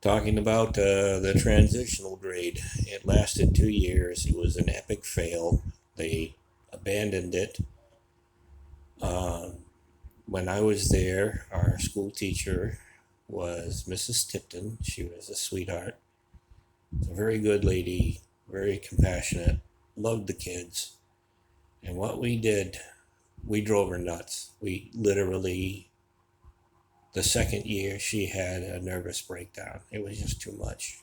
Talking about the transitional grade. It lasted 2 years. It was an epic fail. They abandoned it. Uh, when I was there, our school teacher was Mrs. Tipton. She was a sweetheart, a very good lady, very compassionate, loved the kids. And what we did, we drove her nuts. We literally, the second year, she had a nervous breakdown. It was just too much.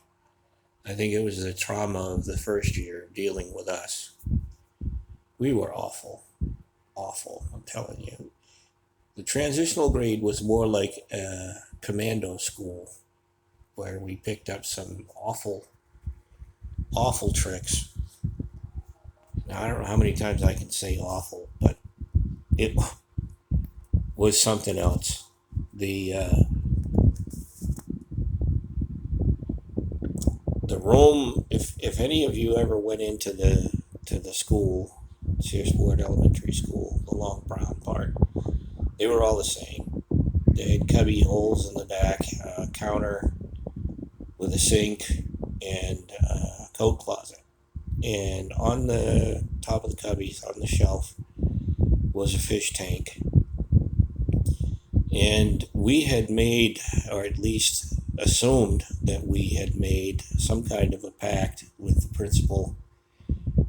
I think it was the trauma of the first year dealing with us. We were awful, awful, I'm telling you. The transitional grade was more like a commando school where we picked up some awful, awful tricks. Now, I don't know how many times I can say awful, but it was something else. The room, if any of you ever went into the school, Searsport Elementary School, the long brown part, they were all the same. They had cubby holes in the back, counter with a sink, and a coat closet. And on the top of the cubbies, on the shelf, was a fish tank. And we had made, or at least assumed that we had made some kind of a pact with the principal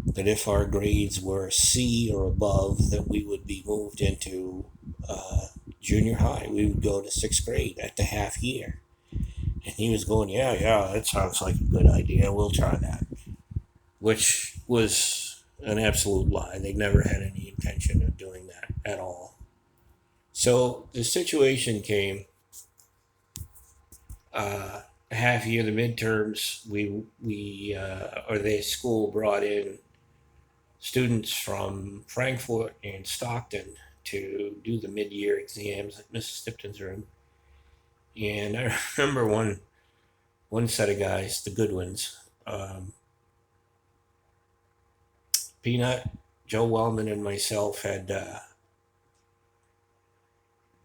that if our grades were C or above, that we would be moved into junior high. We would go to sixth grade at the half year. And he was going, yeah, that sounds like a good idea. We'll try that. Which was an absolute lie. They never had any intention of doing that at all. So the situation came half year, the midterms. Or the school brought in students from Frankfurt and Stockton to do the mid-year exams at Mrs. Tipton's room. And I remember one set of guys, the good ones, Peanut, Joe Wellman, and myself had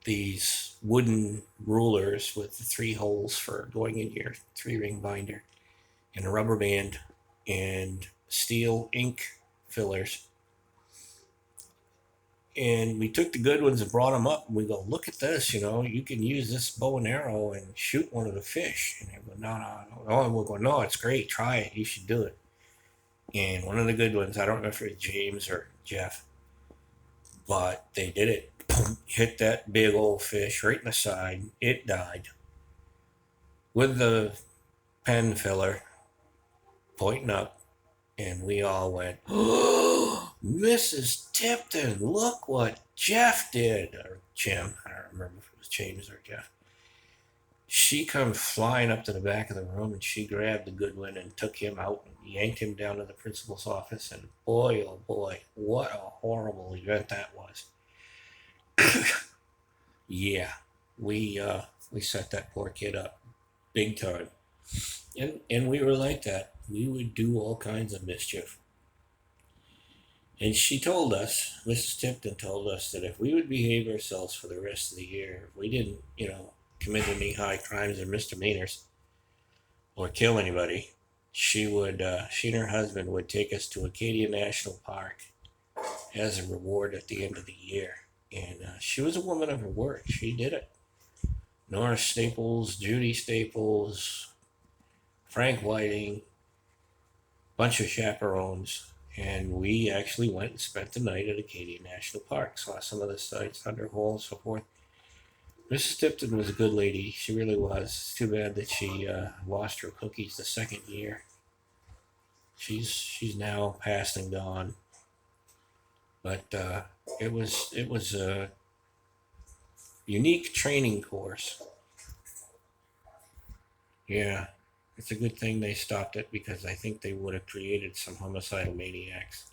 these wooden rulers with the three holes for going in your three-ring binder, and a rubber band, and steel ink fillers. And we took the good ones and brought them up, and we go, look at this, you can use this bow and arrow and shoot one of the fish. And they go, no. And we'll go, no, it's great, try it, you should do it. And one of the good ones, I don't know if it was James or Jeff, but they did it. Hit that big old fish right in the side. It died. With the pen filler pointing up, and we all went, oh, Mrs. Tipton, look what Jeff did. Or Jim, I don't remember if it was James or Jeff. She come flying up to the back of the room, and she grabbed the good one and took him out and yanked him down to the principal's office. And boy, oh boy, what a horrible event that was. Yeah, we set that poor kid up big time. And we were like that. We would do all kinds of mischief. And she told us, Mrs. Tipton told us, that if we would behave ourselves for the rest of the year, if we didn't, commit any high crimes or misdemeanors or kill anybody, she and her husband would take us to Acadia National Park as a reward at the end of the year. And she was a woman of her word. She did it. Nora Staples, Judy Staples, Frank Whiting, bunch of chaperones. And we actually went and spent the night at Acadia National Park. Saw some of the sights, Thunderhole, and so forth. Mrs. Tipton was a good lady. She really was. It's too bad that she lost her cookies the second year. She's now passed and gone. But it was a unique training course. Yeah, it's a good thing they stopped it, because I think they would have created some homicidal maniacs.